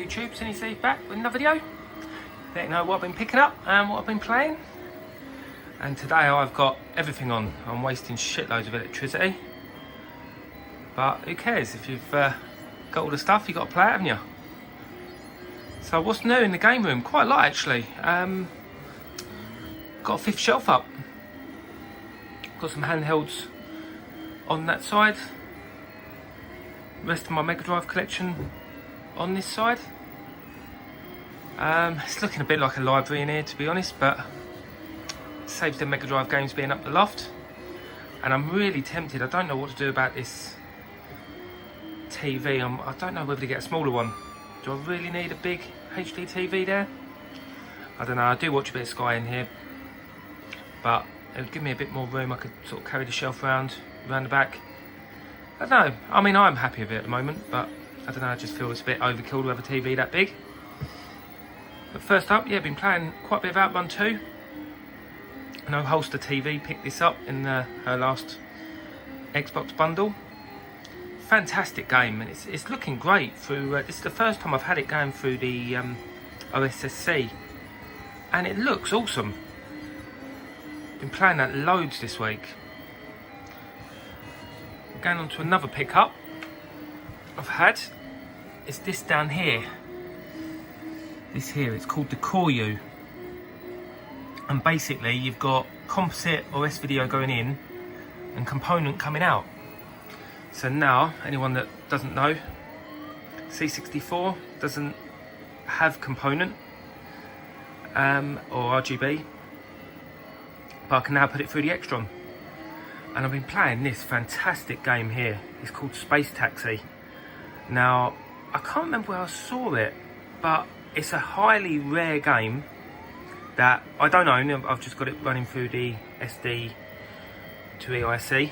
YouTube, Cinny Steve back with another video. Let you know what I've been picking up and what I've been playing. And today I've got everything on. I'm wasting shitloads of electricity. But who cares? If you've got all the stuff, you've got to play it, haven't you? So what's new in the game room? Quite a lot actually. Got a fifth shelf up. Got some handhelds on that side. Rest of my Mega Drive collection on this side. It's looking a bit like a library in here, to be honest, but it saves the Mega Drive games being up the loft. And I'm really tempted. I don't know what to do about this TV. I don't know whether to get a smaller one. Do I really need a big HD TV there? I don't know. I do watch a bit of Sky in here, but it would give me a bit more room. I could sort of carry the shelf around the back. I don't know. I mean, I'm happy with it at the moment, but I don't know. I just feel it's a bit overkill to have a TV that big. But first up, yeah, been playing quite a bit of Outrun 2. No Holster TV picked this up in her last Xbox bundle. Fantastic game, and it's looking great through. This is the first time I've had it going through the OSSC, and it looks awesome. Been playing that loads this week. Going on to another pickup I've had. It's this down here. This here, it's called the CoreU. And basically you've got composite or S-video going in and component coming out. So now, anyone that doesn't know, C64 doesn't have component or RGB, but I can now put it through the Extron. And I've been playing this fantastic game here. It's called Space Taxi. Now, I can't remember where I saw it, but it's a highly rare game that I don't own. I've just got it running through the SD to EIC.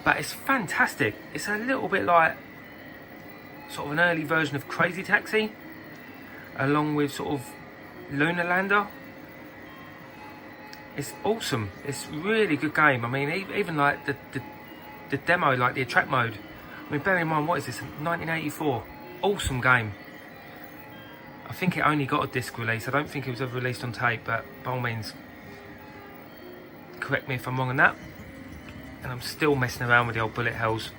But it's fantastic. It's a little bit like sort of an early version of Crazy Taxi, along with sort of Lunar Lander. It's awesome. It's a really good game. I mean, even like the demo, like the attract mode. I mean, bear in mind, what is this? 1984. Awesome game. I think it only got a disc release. I don't think it was ever released on tape, but by all means, correct me if I'm wrong on that. And I'm still messing around with the old bullet hells.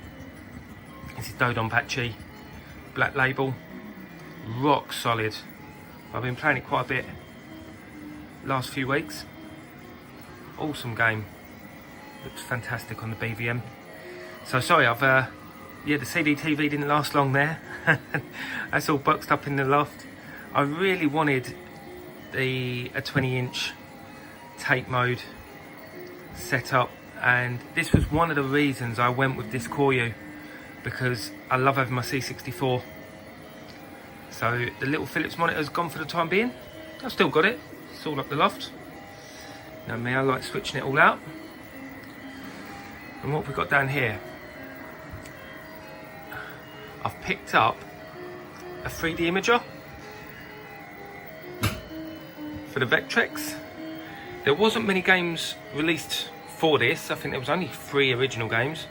This is Dodonpachi, Black Label, rock solid. I've been playing it quite a bit last few weeks. Awesome game. Looks fantastic on the BVM. So sorry, yeah, the CD TV didn't last long there. That's all boxed up in the loft. I really wanted a 20-inch tape mode setup, and this was one of the reasons I went with this CoreU, because I love having my C64. So the little Philips monitor's gone for the time being. I've still got it. It's all up the loft. Now me, I like switching it all out. And what we've got down here, I've picked up a 3D imager for the Vectrex. There wasn't many games released for this. I think there was only 3 original games,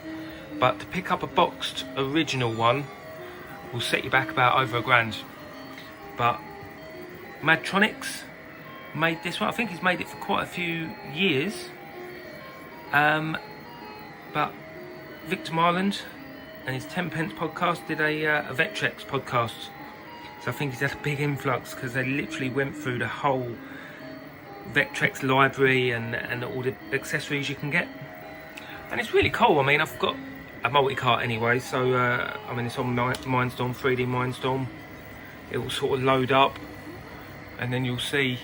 but to pick up a boxed original one will set you back about over £1,000. But Madtronics made this one. I think he's made it for quite a few years. But Victor Marland and his 10 Pence podcast did a Vectrex podcast. So I think he's had a big influx, because they literally went through the whole Vectrex library and all the accessories you can get. And it's really cool. I mean, I've got a multi-cart anyway, so I mean, it's on Mindstorm, 3D Mindstorm. It will sort of load up, and then you'll see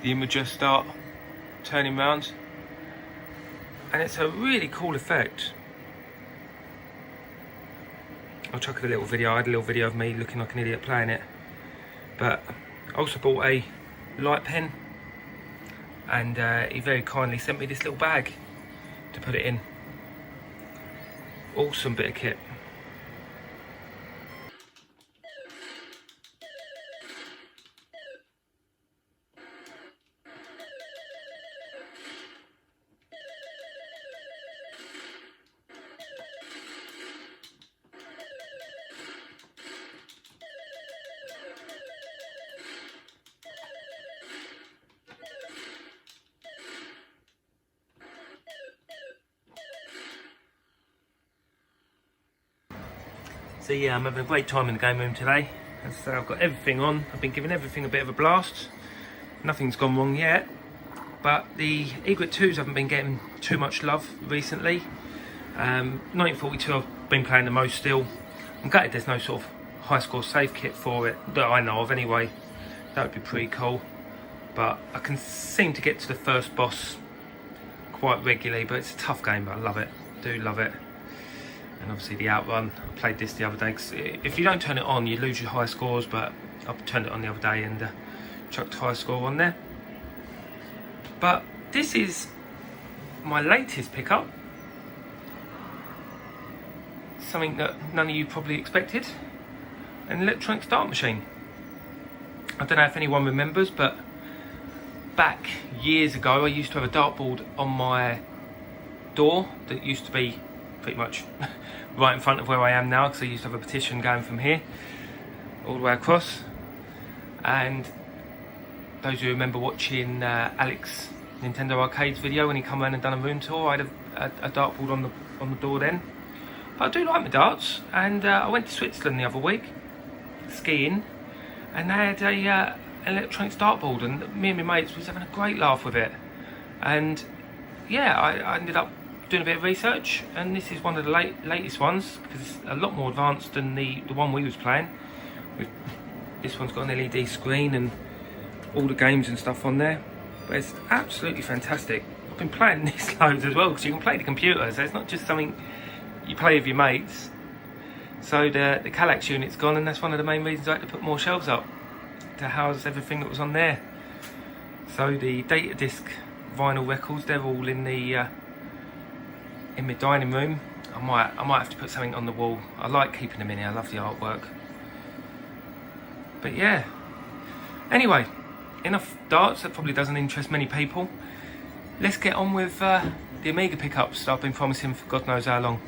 the imager start turning around, and it's a really cool effect. I'll chuck a little video. I had a little video of me looking like an idiot playing it. But I also bought a light pen, and he very kindly sent me this little bag to put it in. Awesome bit of kit. So yeah, I'm having a great time in the game room today. As I say, I've got everything on. I've been giving everything a bit of a blast. Nothing's gone wrong yet, but the Egret 2s haven't been getting too much love recently. 1942 I've been playing the most still. I'm gutted there's no sort of high score save kit for it that I know of anyway. That would be pretty cool. But I can seem to get to the first boss quite regularly, but it's a tough game, but I love it. I do love it. And obviously the outrun, I played this the other day, cause if you don't turn it on you lose your high scores, but I turned it on the other day and chucked high score on there. But this is my latest pickup, something that none of you probably expected, an electronic start machine. I don't know if anyone remembers, but back years ago I used to have a dartboard on my door that used to be pretty much right in front of where I am now, because I used to have a petition going from here all the way across. And those who remember watching Alex Nintendo Arcade's video when he come around and done a room tour, I had a dartboard on the door then. But I do like my darts, and I went to Switzerland the other week skiing, and they had a electronic dartboard, and me and my mates was having a great laugh with it. And yeah, I ended up doing a bit of research, and this is one of the latest ones, because it's a lot more advanced than the one we was playing. This one's got an LED screen and all the games and stuff on there, but it's absolutely fantastic. I've been playing this loads as well, because you can play the computer, so it's not just something you play with your mates. So the Kallax unit's gone, and that's one of the main reasons I had to put more shelves up to house everything that was on there. So the data disc vinyl records, they're all in my dining room. I might have to put something on the wall. I like keeping them in here, I love the artwork. But yeah, anyway, enough darts. That probably doesn't interest many people. Let's get on with the Amiga pickups that I've been promising for God knows how long.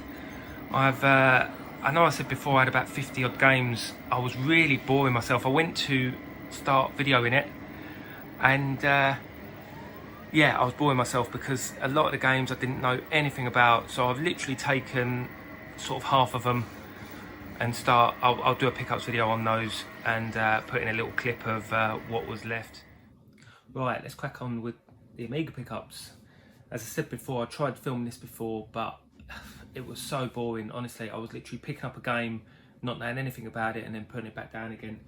I know I said before I had about 50 odd games. I was really boring myself. I went to start videoing it, and yeah, I was boring myself because a lot of the games I didn't know anything about. So I've literally taken sort of half of them and I'll do a pickups video on those and put in a little clip of what was left. Right, let's crack on with the Amiga pickups. As I said before, I tried filming this before, but it was so boring. Honestly, I was literally picking up a game, not knowing anything about it, and then putting it back down again.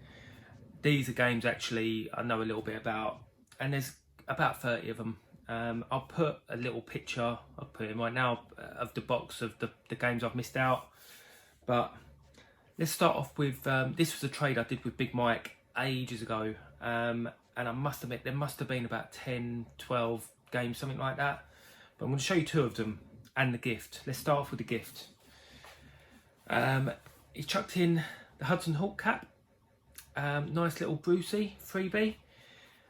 These are games actually I know a little bit about, and there's about 30 of them. I'll put a little picture, I'll put it right now, of the box of the games I've missed out. But let's start off with, this was a trade I did with Big Mike ages ago. And I must admit, there must have been about 10, 12 games, something like that. But I'm going to show you two of them and the gift. Let's start off with the gift. He chucked in the Hudson Hawk cap. Nice little Brucey freebie.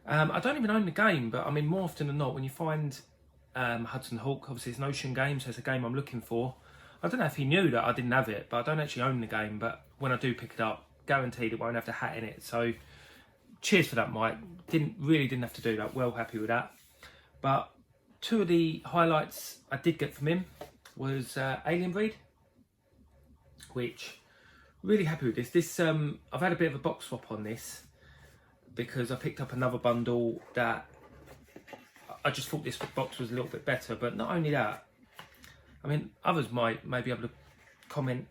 I don't even own the game, but I mean, more often than not, when you find Hudson Hawk, obviously it's an Ocean game, so it's a game I'm looking for. I don't know if he knew that I didn't have it, but I don't actually own the game. But when I do pick it up, guaranteed it won't have the hat in it. So cheers for that, Mike. Really didn't have to do that. Well happy with that. But two of the highlights I did get from him was Alien Breed, which really happy with this. This I've had a bit of a box swap on this because I picked up another bundle that I just thought this box was a little bit better. But not only that, I mean, others may be able to comment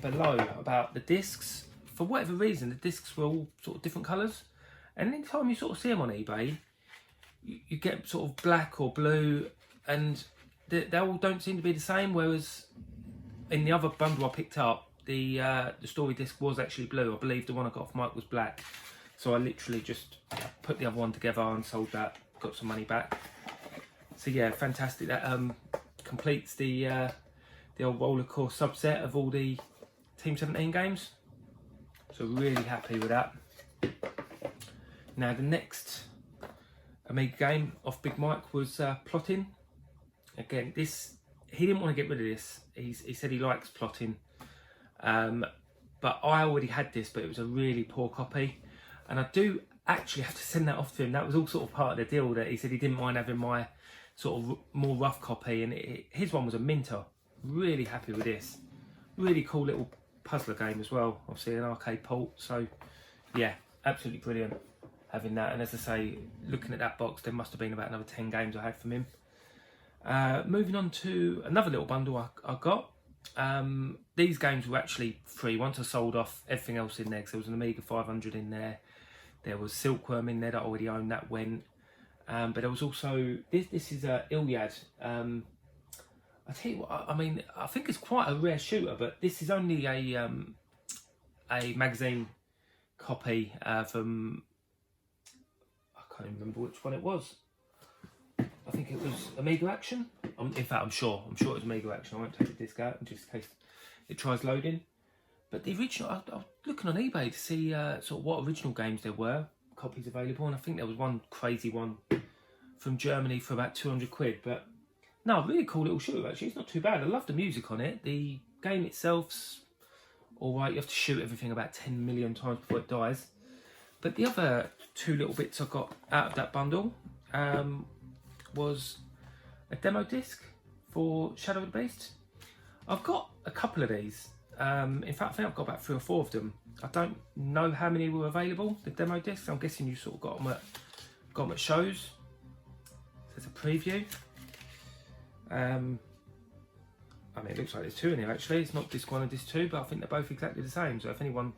below about the discs. For whatever reason, the discs were all sort of different colours, and anytime you sort of see them on eBay, you get sort of black or blue, and they all don't seem to be the same. Whereas in the other bundle I picked up, the story disc was actually blue. I believe the one I got off Mike was black, so I literally just put the other one together and sold that, got some money back. So yeah, fantastic. That completes the old roller course subset of all the Team 17 games. So really happy with that. Now the next Amiga game off Big Mike was Plotting. Again, this, he didn't want to get rid of this. He said he likes Plotting, but I already had this, but it was a really poor copy, and I do actually have to send that off to him. That was all sort of part of the deal, that he said he didn't mind having my sort of more rough copy, and his one was a minter. Really happy with this. Really cool little puzzler game as well, obviously an arcade port. So yeah, absolutely brilliant having that. And as I say, looking at that box, there must have been about another 10 games I had from him. Moving on to another little bundle I got. These games were actually free once I sold off everything else in there, because there was an Amiga 500 in there, there was Silkworm in there that I already owned, that went, but there was also this is Iliad. I tell you what, I mean, I think it's quite a rare shooter, but this is only a magazine copy from, I can't even remember which one it was. I think it was Amiga Action. In fact, I'm sure it was Amiga Action. I won't take the disc out in just in case it tries loading. But the original, I was looking on eBay to see sort of what original games there were, copies available, and I think there was one crazy one from Germany for about 200 quid. But no, really cool little shooter actually. It's not too bad. I love the music on it. The game itself's all right. You have to shoot everything about 10 million times before it dies. But the other two little bits I got out of that bundle was a demo disc for Shadow of the Beast. I've got a couple of these. In fact, I think I've got about 3 or 4 of them. I don't know how many were available, the demo discs. I'm guessing you sort of got them at shows. There's a preview. I mean, it looks like there's 2 in here actually. It's not disc 1 and disc 2, but I think they're both exactly the same. So if anyone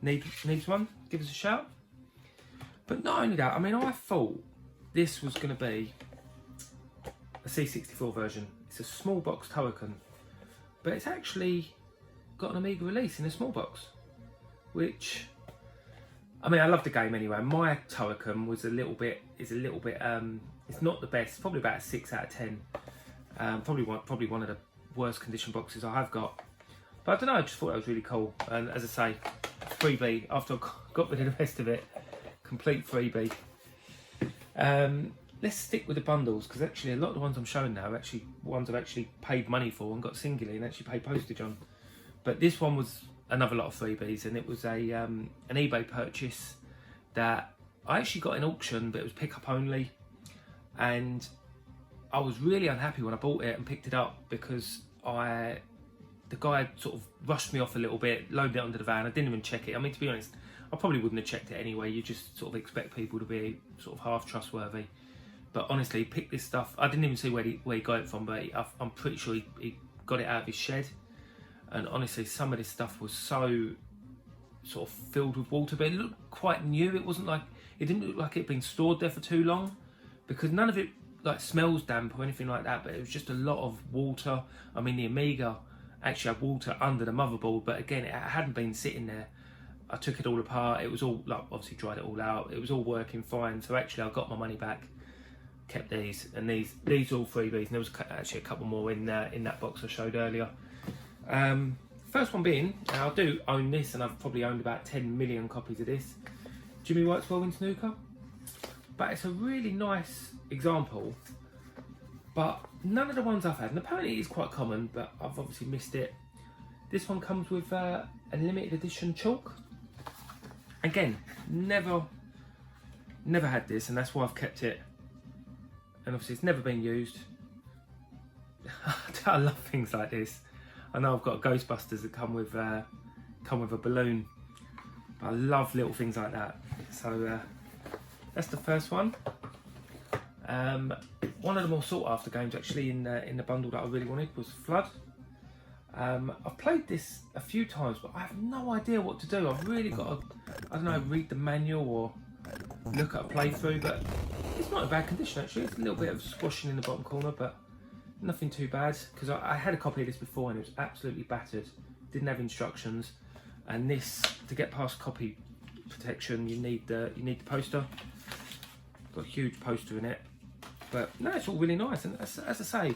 needs one, give us a shout. But not only that, I mean, I thought this was going to be a C64 version. It's a small box Token, but it's actually got an Amiga release in a small box, which, I mean, I love the game anyway. My Token was it's not the best, probably about a 6 out of 10. Probably one of the worst condition boxes I have got. But I don't know, I just thought that was really cool. And as I say, freebie, after I got rid of the rest of it, complete freebie. Let's stick with the bundles, because actually a lot of the ones I'm showing now are actually ones I've actually paid money for and got singly and actually paid postage on. But this one was another lot of freebies, and it was an eBay purchase that I actually got in auction, but it was pick up only. And I was really unhappy when I bought it and picked it up, because the guy sort of rushed me off a little bit, loaded it onto the van. I didn't even check it. I mean, to be honest, I probably wouldn't have checked it anyway. You just sort of expect people to be sort of half trustworthy. But honestly, he picked this stuff. I didn't even see where he got it from, but I'm pretty sure he got it out of his shed. And honestly, some of this stuff was so sort of filled with water, but it looked quite new. It didn't look like it had been stored there for too long, because none of it like smells damp or anything like that, but it was just a lot of water. I mean, the Amiga actually had water under the motherboard, but again, it hadn't been sitting there. I took it all apart. It was all, like, obviously dried it all out. It was all working fine. So actually I got my money back, kept these, and these are all freebies. And there was actually a couple more in that box I showed earlier. First one being, and I do own this, and I've probably owned about 10 million copies of this, Jimmy White's World in Snooker. But it's a really nice example, but none of the ones I've had, and apparently it is quite common, but I've obviously missed it. This one comes with a limited edition chalk. Again, never had this, and that's why I've kept it. And obviously it's never been used. I love things like this. I know I've got Ghostbusters that come with a balloon, but I love little things like that. So that's the first one. One of the more sought after games actually in the bundle that I really wanted was Flood. I've played this a few times, but I have no idea what to do. I've really got to, I don't know, read the manual or look at a playthrough, but it's not in bad condition actually. It's a little bit of squashing in the bottom corner, but nothing too bad, because I had a copy of this before and it was absolutely battered. Didn't have instructions, and this, to get past copy protection, you need the poster. Got a huge poster in it, but no, it's all really nice. And as I say,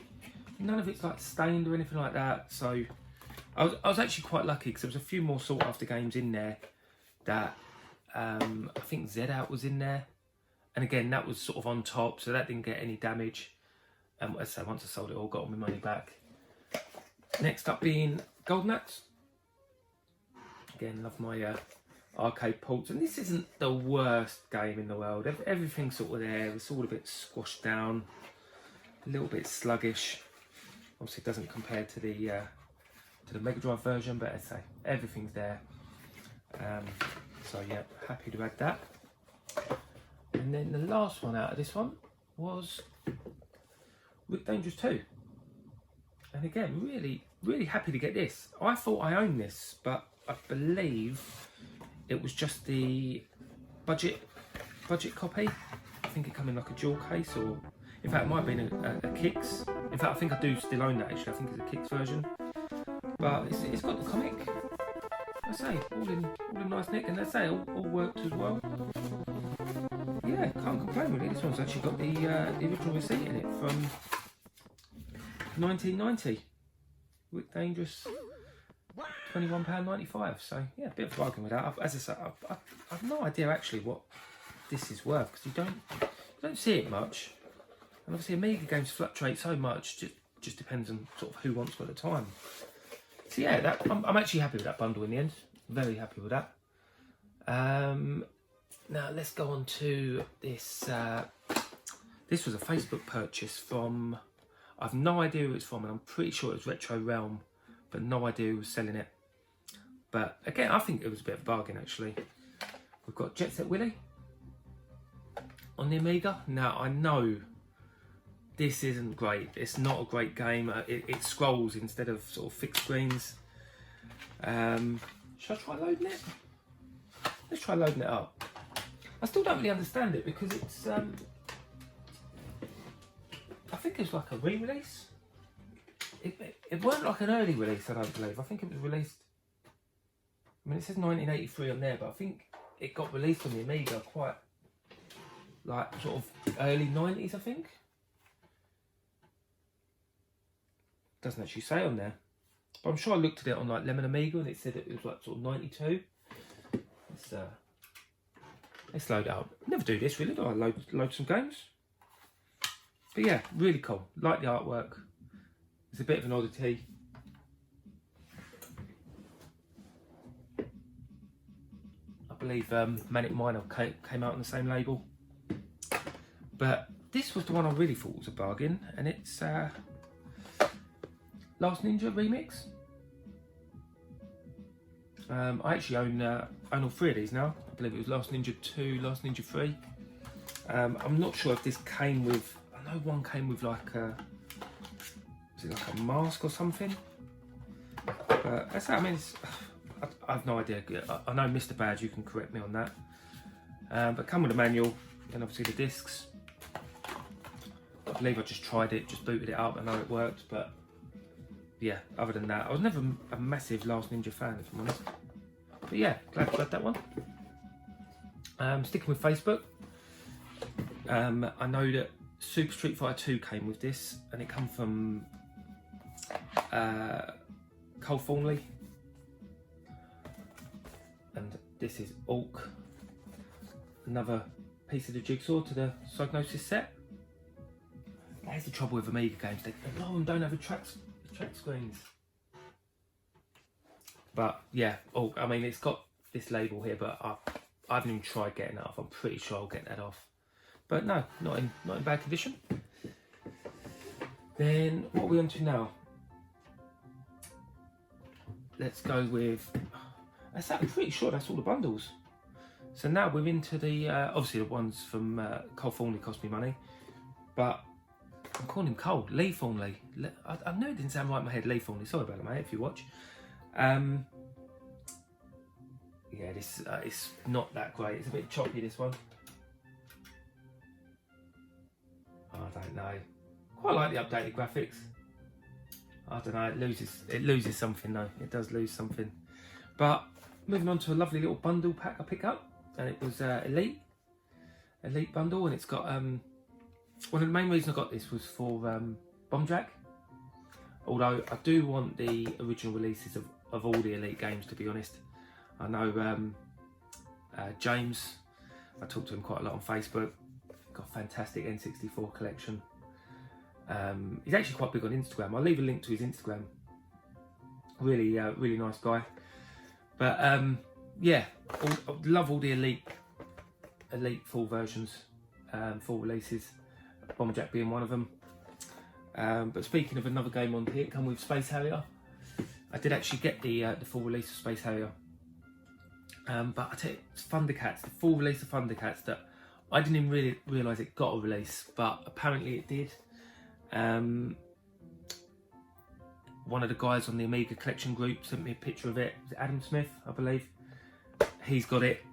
none of it's like stained or anything like that. So I was actually quite lucky, because there was a few more sought after games in there that I think Z Out was in there, and again that was sort of on top, so that didn't get any damage. As I say, once I sold it all, got all my money back. Next up being Golden Axe. Again, love my arcade ports, and this isn't the worst game in the world. Everything's sort of there. It's all a bit squashed down, a little bit sluggish. Obviously, it doesn't compare to the to the Mega Drive version, but as I say, everything's there. So yeah, happy to add that. And then the last one out of this one was Rick Dangerous 2. And again, really happy to get this. I thought I owned this, but I believe it was just the budget copy. I think it came in like a dual case, or in fact it might have been a Kicks. In fact, I think I do still own that actually. I think it's a Kicks version. But it's got the comic. I say, all in nice nick, and let's say all worked as well. Yeah, can't complain really. This one's actually got the original receipt in it from 1990. Rick Dangerous, £21.95. So yeah, a bit of a bargain with that. As I say, I've no idea actually what this is worth, because you don't see it much, and obviously Amiga games fluctuate so much. Just depends on sort of who wants them at the time. So yeah, I'm actually happy with that bundle in the end. Very happy with that. Now let's go on to this. This was a Facebook purchase from, I've no idea who it's from, and I'm pretty sure it was Retro Realm, but no idea who was selling it. But again, I think it was a bit of a bargain actually. We've got Jet Set Willy on the Amiga. Now I know this isn't great. It's not a great game. It scrolls instead of sort of fixed screens. Should I try loading it? Let's try loading it up. I still don't really understand it because it's, I think it's like a re-release. It weren't like an early release, I don't believe. I think it was released, I mean it says 1983 on there, but I think it got released on the Amiga quite, like sort of early 90s, I think. Doesn't actually say on there. But I'm sure I looked at it on like Lemon Amiga and it said it was like sort of 92. Let's load it up. Never do this really, do I? Load some games. But yeah, really cool. Like the artwork. It's a bit of an oddity. I believe Manic Miner came out on the same label. But this was the one I really thought was a bargain, and it's Last Ninja Remix. I actually own all 3 of these now. I believe it was Last Ninja 2, Last Ninja 3. I'm not sure if this came with, I know one came with like a, is it like a mask or something? But that's, I mean, I have no idea. I know Mr. Badge, you can correct me on that. But come with a manual and obviously the discs. I believe I just tried it, just booted it up. I know it worked, but yeah, other than that, I was never a massive Last Ninja fan, if I'm honest. But yeah, glad to have that one. Sticking with Facebook, I know that Super Street Fighter 2 came with this, and it come from Cole Thornley. And this is Orc, another piece of the jigsaw to the Psygnosis set. That's the trouble with Amiga games, a lot of them don't have track screens. But yeah, I mean it's got this label here, but I haven't even tried getting that off. I'm pretty sure I'll get that off. But no, not in bad condition. Then what are we on to now? Let's go with, I'm pretty sure that's all the bundles. So now we're into the, obviously the ones from Cole Thornley cost me money, but I'm calling him Cole, Lee Thornley. I knew it didn't sound right in my head, Lee Thornley. Sorry about it, mate, if you watch. Yeah, this it's not that great. It's a bit choppy, this one. I don't know. Quite like the updated graphics. I don't know. It loses something though. It does lose something. But moving on to a lovely little bundle pack I picked up, and it was Elite bundle, and it's got one of the main reasons I got this was for Bomb Jack. Although I do want the original releases of all the Elite games, to be honest. I know James, I talk to him quite a lot on Facebook. Got a fantastic N64 collection. He's actually quite big on Instagram. I'll leave a link to his Instagram. Really, really nice guy. But yeah, I love all the Elite full versions, full releases. Bomber Jack being one of them. But speaking of another game on here, it come with Space Harrier. I did actually get the full release of Space Harrier. But I tell you, it's Thundercats, the full release of Thundercats, that I didn't even really realise it got a release, but apparently it did. One of the guys on the Amiga collection group sent me a picture of it. Is it Adam Smith, I believe? He's got it,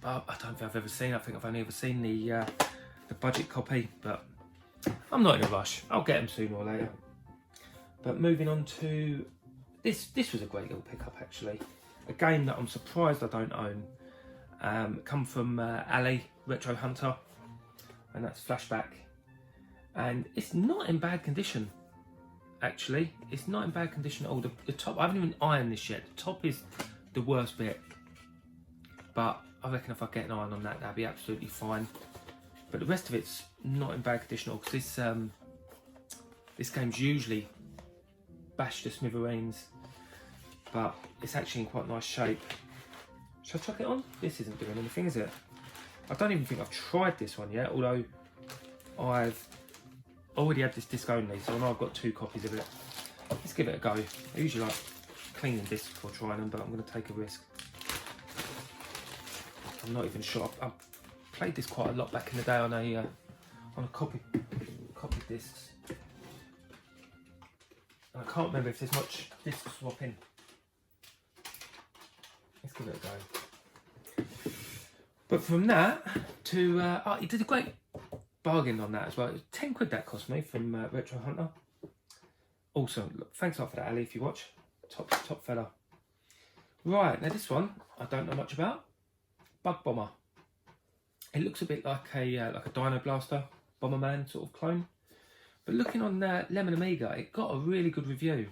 but I don't think I've ever seen it. I think I've only ever seen the budget copy, but I'm not in a rush. I'll get them sooner or later. But moving on to this was a great little pickup actually. A game that I'm surprised I don't own. Come from Ali, Retro Hunter, and that's Flashback. And it's not in bad condition, actually. It's not in bad condition at all. The top, I haven't even ironed this yet. The top is the worst bit. But I reckon if I get an iron on that, that'll be absolutely fine. But the rest of it's not in bad condition at all, because this game's usually bashed to smithereens. But it's actually in quite nice shape. Should I chuck it on? This isn't doing anything, is it? I don't even think I've tried this one yet, although I've already had this disc only, so I know I've got 2 copies of it. Let's give it a go. I usually like cleaning discs before trying them, but I'm going to take a risk. I'm not even sure. I've played this quite a lot back in the day on a copy discs. And I can't remember if there's much disc swapping. Let's give it a go. But from that to oh, he did a great bargain on that as well. It was 10 quid that cost me from Retro Hunter. Also, look, thanks a lot for that, Ali, if you watch. Top fella. Right, now this one I don't know much about. Bug Bomber. It looks a bit like a Dino Blaster, Bomberman sort of clone. But looking on Lemon Amiga, it got a really good review.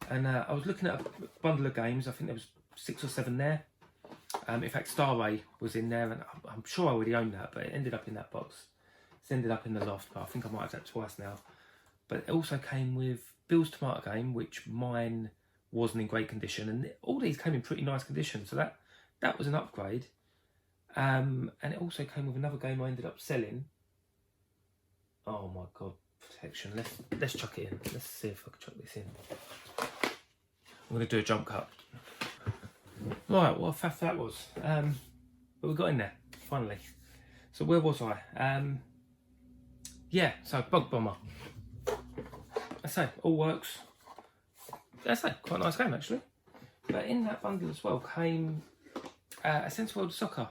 And I was looking at a bundle of games. I think there was 6 or 7 there. In fact, Star Ray was in there, and I'm sure I already owned that, but it ended up in that box. It's ended up in the loft, but I think I might have that twice now. But it also came with Bill's Tomato Game, which mine wasn't in great condition, and all these came in pretty nice condition, so that was an upgrade. And it also came with another game I ended up selling. Oh my god, protection. Let's chuck it in. Let's see if I can chuck this in. I'm going to do a jump cut. Right, what a faff that was. But we got in there, finally. So where was I? Yeah, so Bug Bomber. I say, all works. I say, quite a nice game actually. But in that bundle as well came a Sense World Soccer.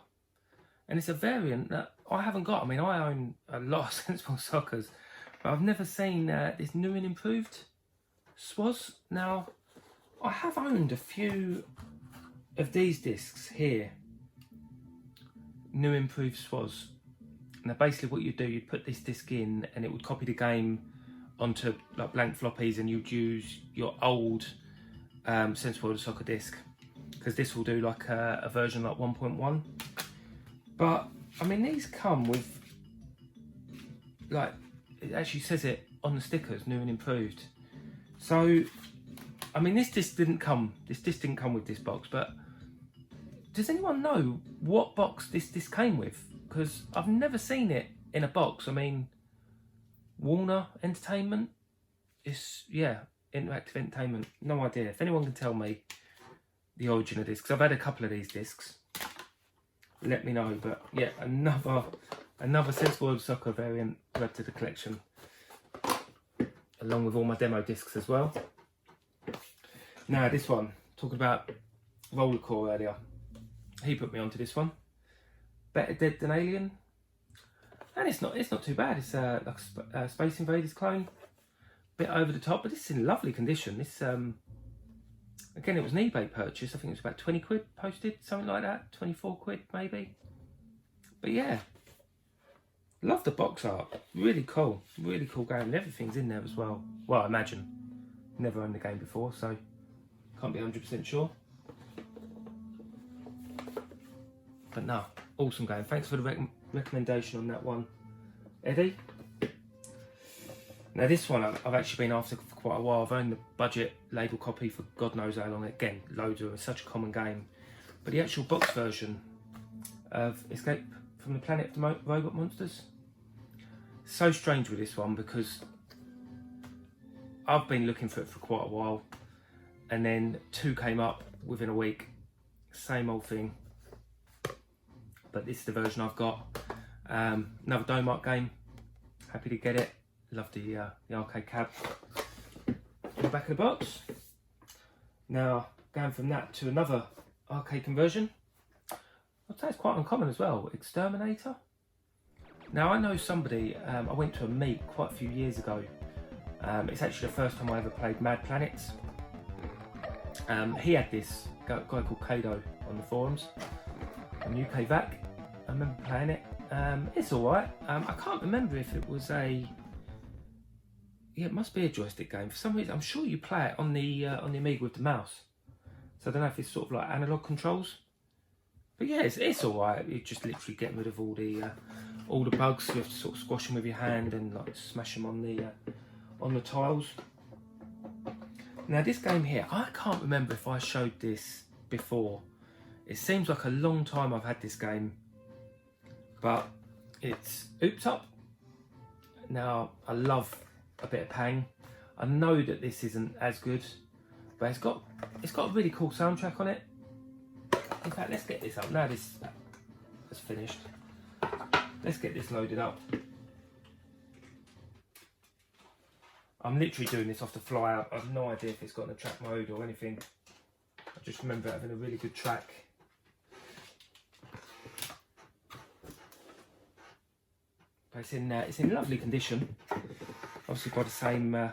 And it's a variant that I haven't got. I mean, I own a lot of Sense World Soccers, but I've never seen this new and improved SWAS. Now, I have owned a few of these discs here, new improved SWAS. Now basically what you'd do, you'd put this disc in and it would copy the game onto like blank floppies, and you'd use your old Sense World Soccer disc, because this will do like a version like 1.1. But I mean, these come with, like, it actually says it on the stickers, new and improved. So I mean, this disc didn't come with this box, but does anyone know what box this disc came with? Because I've never seen it in a box. I mean, Warner Entertainment is, yeah, Interactive Entertainment. No idea. If anyone can tell me the origin of this, because I've had a couple of these discs, let me know. But yeah, another Sense World Soccer variant to add to the collection, along with all my demo discs as well. Now this one, talking about Rollercore earlier, he put me onto this one. Better Dead Than Alien, and it's not too bad. It's like a Space Invaders clone, bit over the top, but this is in lovely condition. This again, it was an eBay purchase. I think it was about 20 quid posted, something like that, 24 quid maybe. But yeah, love the box art. Really cool game. And everything's in there as well. Well, I imagine. Never owned the game before, so can't be 100% sure. But no, awesome game. Thanks for the recommendation on that one, Eddie. Now this one I've actually been after for quite a while. I've owned the budget label copy for God knows how long. Again, loads of it. It's such a common game. But the actual box version of Escape from the Planet of the Robot Monsters. So strange with this one, because I've been looking for it for quite a while. and then 2 came up within a week. Same old thing, but this is the version I've got. Another Domark game, happy to get it. Love the arcade cab in the back of the box. Now going from that to another arcade conversion, I'd say it's quite uncommon as well, Exterminator. Now I know somebody, I went to a meet quite a few years ago. It's actually the first time I ever played Mad Planets. He had this guy called Kado on the forums on UK VAC. I remember playing it. It's alright. I can't remember if it was a... Yeah, it must be a joystick game. For some reason, I'm sure you play it on the Amiga with the mouse. So I don't know if it's sort of like analog controls. But yeah, it's alright. You're just literally getting rid of all the bugs. You have to sort of squash them with your hand and like smash them on the tiles. Now this game here, I can't remember if I showed this before. It seems like a long time I've had this game, but it's Oops Up. Now I love a bit of Pang. I know that this isn't as good, but it's got a really cool soundtrack on it. In fact, let's get this up now. This is finished. Let's get this loaded up. I'm literally doing this off the fly out. I have no idea if it's got a track mode or anything. I just remember having a really good track. But it's in lovely condition. Obviously by the same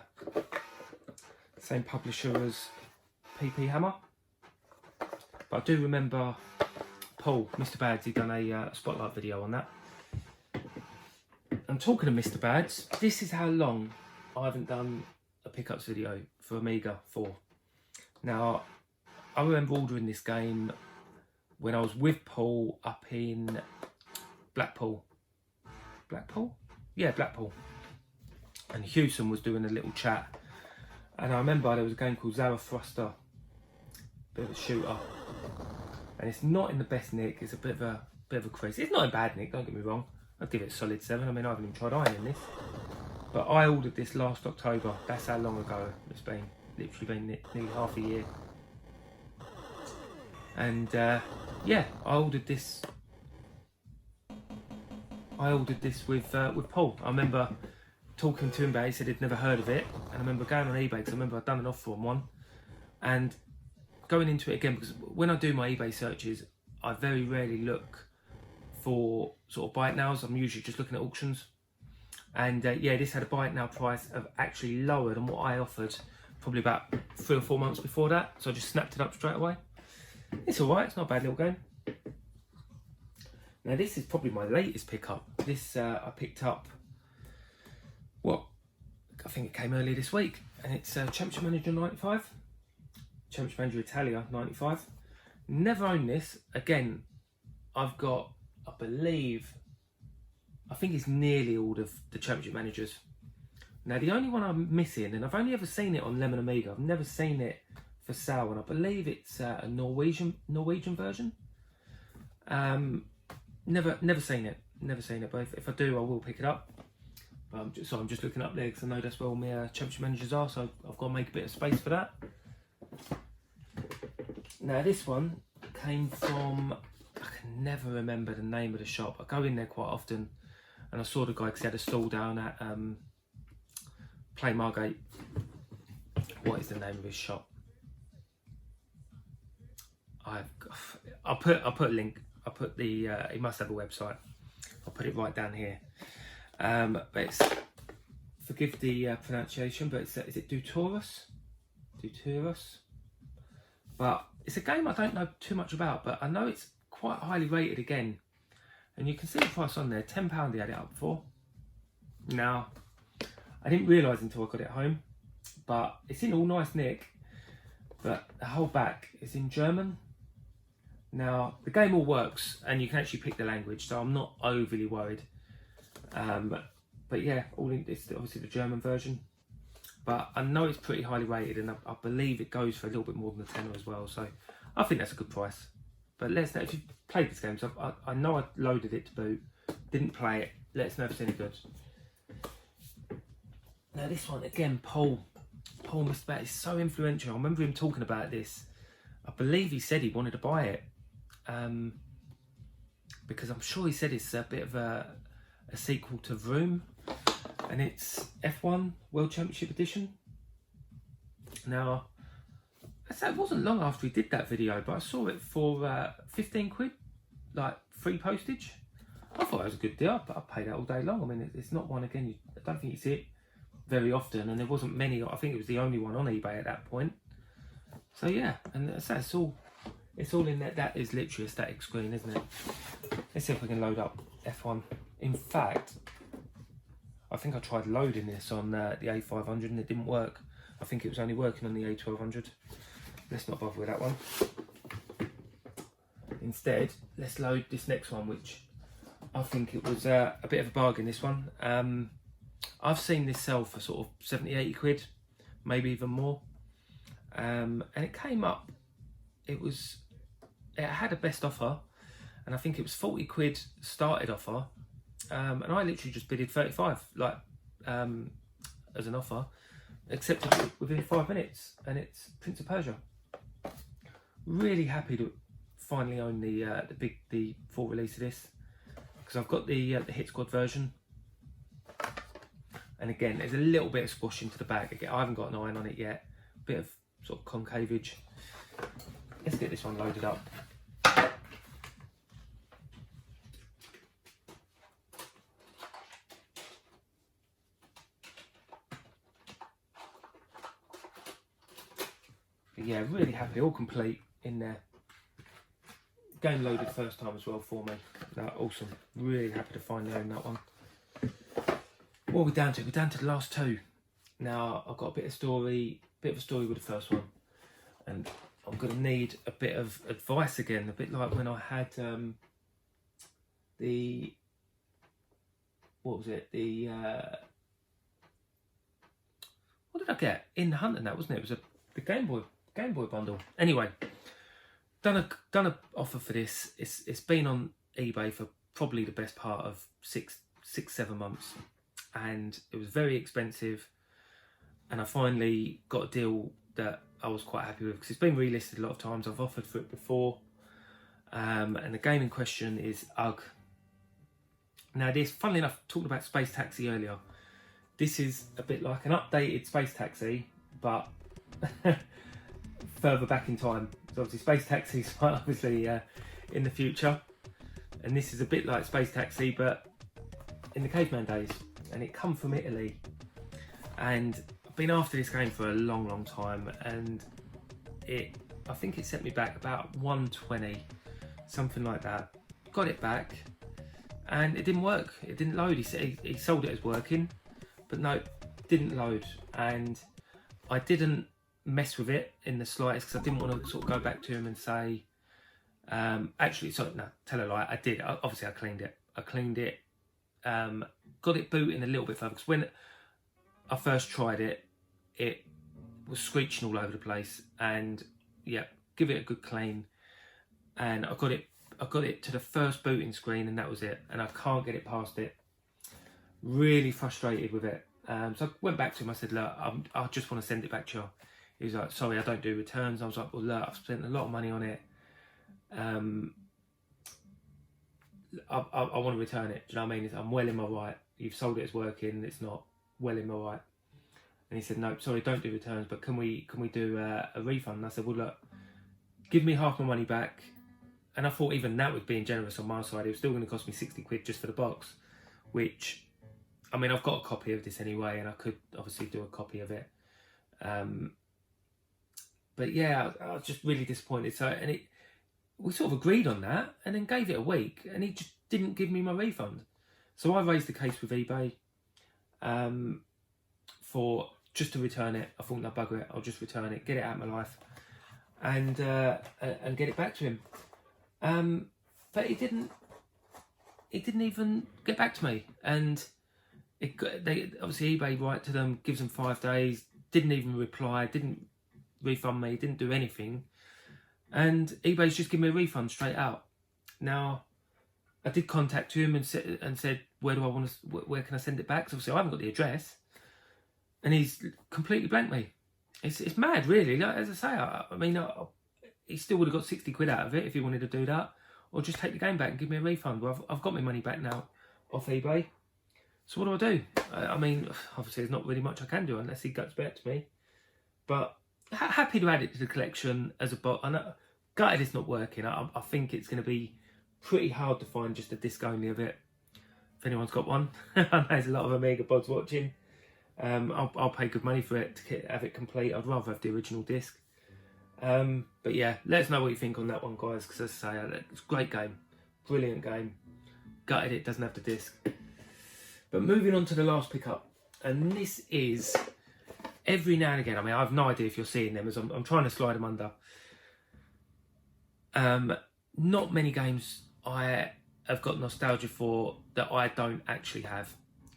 publisher as PP Hammer. But I do remember Paul, Mr. Bads, he'd done a spotlight video on that. And talking of Mr. Bads, this is how long I haven't done a pickups video for Amiga 4. Now, I remember ordering this game when I was with Paul up in Blackpool. Blackpool? Yeah, Blackpool. And Hewson was doing a little chat. And I remember there was a game called Zarathustra, bit of a shooter. And it's not in the best nick, it's a bit of a crease. It's not in bad nick, don't get me wrong. I'd give it a solid 7. I mean, I haven't even tried ironing this. But I ordered this last October. That's how long ago it's been. Literally been nearly half a year. And yeah, I ordered this with Paul. I remember talking to him about it. He said he'd never heard of it. And I remember going on eBay because I remember I'd done an offer on one. And going into it again, because when I do my eBay searches, I very rarely look for sort of buy it nows. I'm usually just looking at auctions. And yeah, this had a buy it now price of actually lower than what I offered probably about 3 or 4 months before that. So I just snapped it up straight away. It's alright, it's not a bad little game. Now this is probably my latest pickup. This I picked up, well, I think it came earlier this week. And it's Championship Manager 95. Championship Manager Italia 95. Never owned this. Again, I've got, I think it's nearly all of the Championship Managers. Now the only one I'm missing, and I've only ever seen it on Lemon Amiga, I've never seen it for sale, and I believe it's a Norwegian version. Never seen it, but if I do, I will pick it up. I'm just looking up there because I know that's where all my Championship Managers are, so I've got to make a bit of space for that. Now this one came from, I can never remember the name of the shop. I go in there quite often, and I saw the guy because he had a stall down at Play Margate. What is the name of his shop? I'll put a link. I'll put the he must have a website. I'll put it right down here. But it's, forgive the pronunciation, but it's is it Duturus? But it's a game I don't know too much about, but I know it's quite highly rated again. And you can see the price on there, £10 he had it up for. Now, I didn't realise until I got it home, but it's in all nice nick, but the whole back is in German. Now, the game all works, and you can actually pick the language, so I'm not overly worried. But yeah, it's obviously the German version. But I know it's pretty highly rated, and I believe it goes for a little bit more than a tenner as well, so I think that's a good price. But let us know if you've played this game. So I know I loaded it to boot, didn't play it. Let us know if it's any good. Now this one, again, Paul Paul Mr. Bat is so influential. I remember him talking about this. I believe he said he wanted to buy it. Because I'm sure he said it's a bit of a sequel to Vroom. And it's F1 World Championship Edition. Now, it wasn't long after he did that video, but I saw it for 15 quid, like free postage. I thought it was a good deal, but I paid that all day long. I mean, it's not one, again, I don't think you see it very often, and there wasn't many. I think it was the only one on eBay at that point. So yeah, and it's all in there. That is literally a static screen, isn't it? Let's see if we can load up F1. In fact, I think I tried loading this on the A500 and it didn't work. I think it was only working on the A1200. Let's not bother with that one. Instead, let's load this next one, which I think it was a bit of a bargain, this one. I've seen this sell for sort of 70, 80 quid, maybe even more. And it came up, it had a best offer, and I think it was 40 quid started offer. And I literally just bidded 35, like, as an offer, accepted it within 5 minutes, and it's Prince of Persia. Really happy to finally own the full release of this, because I've got the Hit Squad version, and again there's a little bit of squash into the back. Again, I haven't got an iron on it yet, bit of sort of concavage. Let's get this one loaded up. But yeah, really happy, all complete in there. Game loaded first time as well for me. No, awesome. Really happy to finally own that one. What are we down to? We're down to the last two. Now I've got a bit of a story with the first one, and I'm going to need a bit of advice again. A bit like when I had what did I get? In the Hunt and that, wasn't it? It was the Game Boy bundle. Anyway, done a offer for this. It's been on eBay for probably the best part of 6-7 months, and it was very expensive. And I finally got a deal that I was quite happy with, because it's been relisted a lot of times. I've offered for it before, and the game in question is UGG. Now this, funnily enough, talking about Space Taxi earlier, this is a bit like an updated Space Taxi, but further back in time. So obviously Space Taxi is obviously in the future, and this is a bit like Space Taxi but in the caveman days, and it come from Italy, and I've been after this game for a long time, and I think it set me back about 120, something like that. Got it back and it didn't work, it didn't load. He sold it as working, but no, it didn't load, and I didn't mess with it in the slightest, because I didn't want to sort of go back to him and say, actually, sorry, no, tell a lie, I did. Obviously I cleaned it, got it booting a little bit further, because when I first tried it, it was screeching all over the place, and yeah, give it a good clean, and I got it to the first booting screen, and that was it, and I can't get it past it. Really frustrated with it. So I went back to him, I said, look, I just want to send it back to you. He was like, sorry, I don't do returns. I was like, well, look, I've spent a lot of money on it. I want to return it. Do you know what I mean? I'm well in my right. You've sold it as working. It's not well in my right. And he said, no, sorry, don't do returns, but can we do a refund? And I said, well, look, give me half my money back. And I thought even that was being generous on my side. It was still going to cost me 60 quid just for the box, which, I mean, I've got a copy of this anyway, and I could obviously do a copy of it. But yeah, I was just really disappointed. So, we sort of agreed on that, and then gave it a week, and he just didn't give me my refund. So I raised the case with eBay for just to return it. I thought, no, bugger it, I'll just return it, get it out of my life, and get it back to him. But he didn't even get back to me, and they obviously eBay write to them, gives them 5 days, didn't even reply, didn't refund me, didn't do anything, and eBay's just given me a refund straight out. Now, I did contact him and said, where can I send it back? So obviously I haven't got the address, and he's completely blanked me. it's mad, really. Like, as I say, I mean, he still would have got 60 quid out of it if he wanted to do that, or just take the game back and give me a refund. Well, I've got my money back now off eBay. So what do? I mean, obviously there's not really much I can do unless he guts back to me. But happy to add it to the collection as a bot. And gutted it's not working. I think it's going to be pretty hard to find just a disc only of it. If anyone's got one, I know there's a lot of Amiga bods watching. I'll pay good money for it to have it complete. I'd rather have the original disc. But yeah, let us know what you think on that one, guys, because as I say, it's a great game, brilliant game. Gutted it doesn't have the disc. But moving on to the last pickup, and this is every now and again. I mean, I have no idea if you're seeing them as I'm trying to slide them under. Not many games I have got nostalgia for that I don't actually have.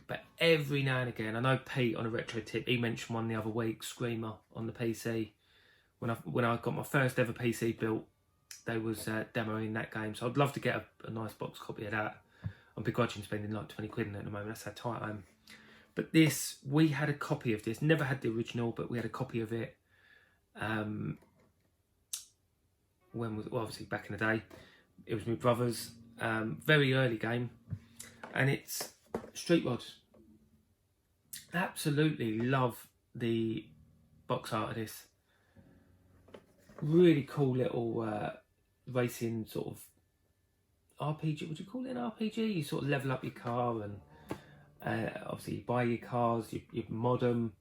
But every now and again, I know Pete on a retro tip, he mentioned one the other week, Screamer on the PC. When I got my first ever PC built, they was demoing that game. So I'd love to get a nice box copy of that. I'm begrudging spending like 20 quid in it at the moment, that's how tight I am. But this, we had a copy of this, never had the original, but we had a copy of it. Well, obviously back in the day, it was my brother's, very early game, and it's Street Rod. Absolutely love the box art of this. Really cool little racing sort of RPG. Would you call it an RPG? You sort of level up your car, and obviously you buy your cars, you mod them.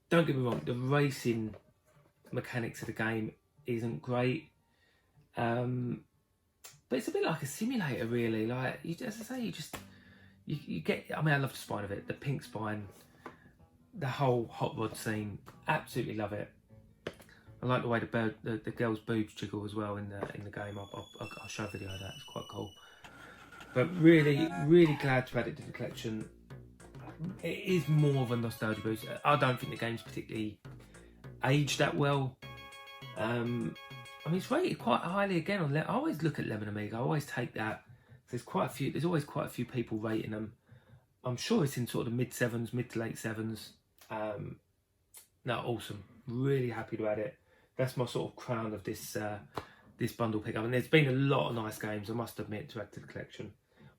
Don't get me wrong, the racing mechanics of the game isn't great, but it's a bit like a simulator, really. Like, as I say, you get. I mean, I love the spine of it, the pink spine, the whole hot rod scene. Absolutely love it. I like the way the girl's boobs jiggle as well in the game. I'll show a video of that. It's quite cool. But really, really glad to add it to the collection. It is more of a nostalgia boost. I don't think the game's particularly aged that well. I mean, it's rated quite highly again on. I always look at Lemon Amiga. I always take that. There's always quite a few people rating them. I'm sure it's in sort of the mid to late sevens. No, awesome. Really happy to add it. That's my sort of crown of this this bundle pickup. And there's been a lot of nice games, I must admit, to add to the collection.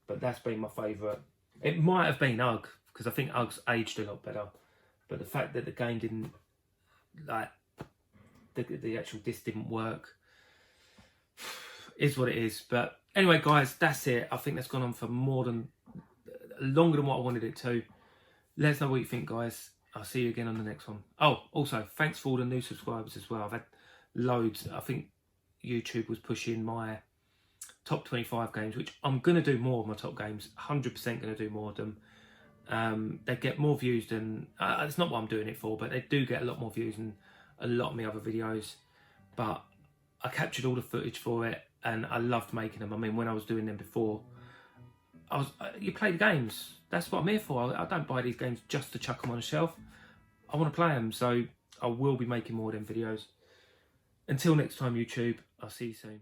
But that's been my favourite. It might have been UG, because I think UG's aged a lot better. But the fact that the game didn't, like, the actual disc didn't work, is what it is. But anyway, guys, that's it. I think that's gone on for longer than what I wanted it to. Let us know what you think, guys. I'll see you again on the next one. Oh, also, thanks for all the new subscribers as well. I've had loads. I think YouTube was pushing my top 25 games, which I'm going to do more of my top games. 100% going to do more of them. They get more views than... it's not what I'm doing it for, but they do get a lot more views than a lot of my other videos. But I captured all the footage for it, and I loved making them. I mean, when I was doing them before, you play the games. That's what I'm here for. I don't buy these games just to chuck them on a shelf. I want to play them, so I will be making more of them videos. Until next time, YouTube, I'll see you soon.